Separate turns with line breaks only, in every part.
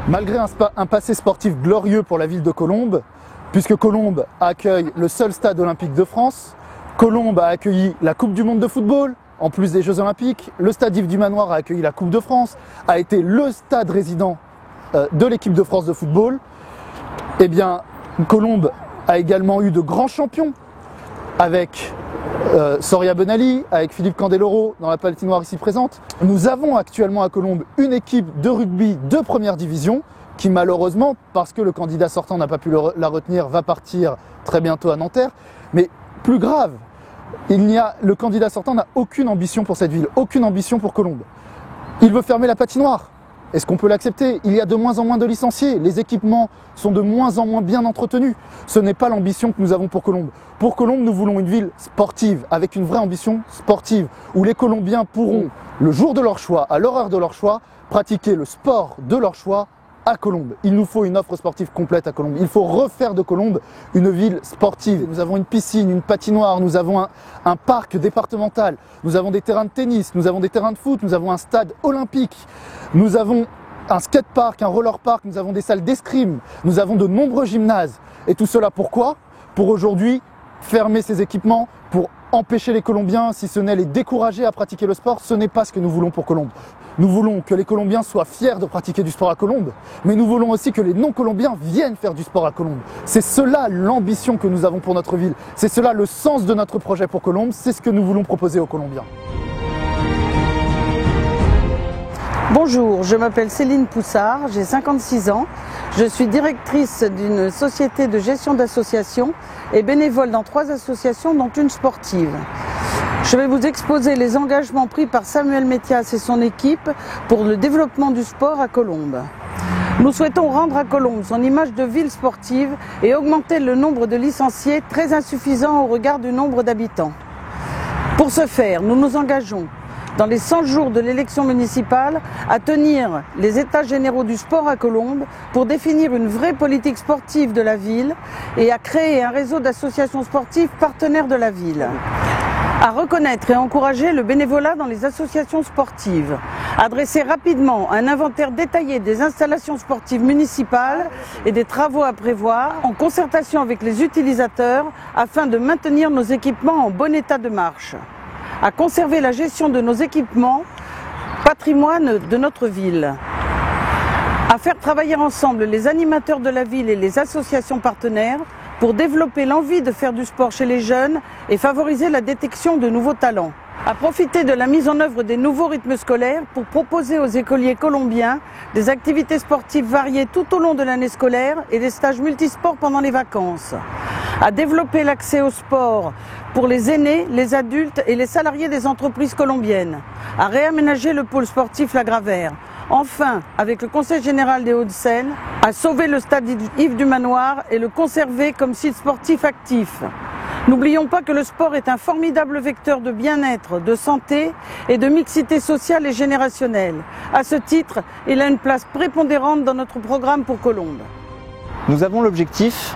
Malgré un passé sportif glorieux pour la ville de Colombes, puisque Colombes accueille le seul stade olympique de France, Colombes a accueilli la Coupe du Monde de football, en plus des Jeux Olympiques, le stade Yves du Manoir a accueilli la Coupe de France, a été le stade résident de l'équipe de France de football. Eh bien, Colombes a également eu de grands champions avec Soria Benali, avec Philippe Candeloro dans la patinoire ici présente. Nous avons actuellement à Colombes une équipe de rugby de première division qui malheureusement, parce que le candidat sortant n'a pas pu la retenir, va partir très bientôt à Nanterre. Mais plus grave, le candidat sortant n'a aucune ambition pour cette ville, aucune ambition pour Colombes. Il veut fermer la patinoire. Est-ce qu'on peut l'accepter? Il y a de moins en moins de licenciés, les équipements sont de moins en moins bien entretenus. Ce n'est pas l'ambition que nous avons pour Colombes. Pour Colombes, nous voulons une ville sportive, avec une vraie ambition sportive, où les Colombiens pourront, le jour de leur choix, à l'heure de leur choix, pratiquer le sport de leur choix à Colombes. Il nous faut une offre sportive complète à Colombes. Il faut refaire de Colombes une ville sportive. Nous avons une piscine, une patinoire, nous avons un parc départemental, nous avons des terrains de tennis, nous avons des terrains de foot, nous avons un stade olympique, nous avons un skatepark, un roller park, nous avons des salles d'escrime, nous avons de nombreux gymnases. Et tout cela pourquoi? Pour aujourd'hui fermer ces équipements, pour empêcher les Colombiens, si ce n'est les décourager à pratiquer le sport. Ce n'est pas ce que nous voulons pour Colombes. Nous voulons que les Colombiens soient fiers de pratiquer du sport à Colombes, mais nous voulons aussi que les non-Colombiens viennent faire du sport à Colombes. C'est cela l'ambition que nous avons pour notre ville, c'est cela le sens de notre projet pour Colombes, c'est ce que nous voulons proposer aux Colombiens.
Bonjour, je m'appelle Céline Poussard, j'ai 56 ans, je suis directrice d'une société de gestion d'associations et bénévole dans 3 associations dont une sportive. Je vais vous exposer les engagements pris par Samuel Métias et son équipe pour le développement du sport à Colombes. Nous souhaitons rendre à Colombes son image de ville sportive et augmenter le nombre de licenciés très insuffisant au regard du nombre d'habitants. Pour ce faire, nous nous engageons dans les 100 jours de l'élection municipale à tenir les états généraux du sport à Colombes pour définir une vraie politique sportive de la ville et à créer un réseau d'associations sportives partenaires de la ville. À reconnaître et encourager le bénévolat dans les associations sportives, à dresser rapidement un inventaire détaillé des installations sportives municipales et des travaux à prévoir en concertation avec les utilisateurs afin de maintenir nos équipements en bon état de marche, à conserver la gestion de nos équipements, patrimoine de notre ville, à faire travailler ensemble les animateurs de la ville et les associations partenaires pour développer l'envie de faire du sport chez les jeunes et favoriser la détection de nouveaux talents, à profiter de la mise en œuvre des nouveaux rythmes scolaires pour proposer aux écoliers colombiens des activités sportives variées tout au long de l'année scolaire et des stages multisports pendant les vacances, à développer l'accès au sport pour les aînés, les adultes et les salariés des entreprises colombiennes, à réaménager le pôle sportif La Gravère. Enfin, avec le Conseil général des Hauts-de-Seine, à sauver le stade Yves du Manoir et le conserver comme site sportif actif. N'oublions pas que le sport est un formidable vecteur de bien-être, de santé et de mixité sociale et générationnelle. À ce titre, il a une place prépondérante dans notre programme pour Colombes.
Nous avons l'objectif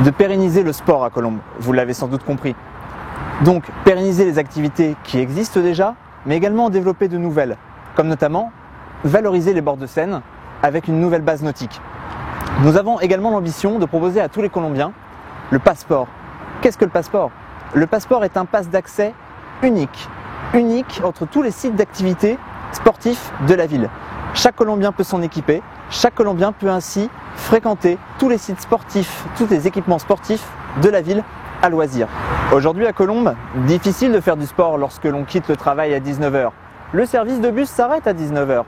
de pérenniser le sport à Colombes, vous l'avez sans doute compris. Donc, pérenniser les activités qui existent déjà, mais également en développer de nouvelles, comme notamment valoriser les bords de Seine avec une nouvelle base nautique. Nous avons également l'ambition de proposer à tous les Colombiens le passeport. Qu'est-ce que le passeport? Le passeport est un pass d'accès unique entre tous les sites d'activités sportifs de la ville. Chaque Colombien peut s'en équiper, chaque Colombien peut ainsi fréquenter tous les sites sportifs, tous les équipements sportifs de la ville à loisir. Aujourd'hui à Colombes, difficile de faire du sport lorsque l'on quitte le travail à 19 h. Le service de bus s'arrête à 19 h.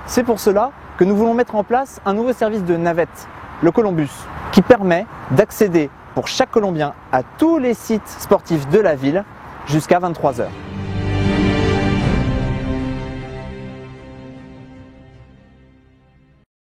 C'est pour cela que nous voulons mettre en place un nouveau service de navette, le Colombus, qui permet d'accéder pour chaque Colombien à tous les sites sportifs de la ville jusqu'à 23 h.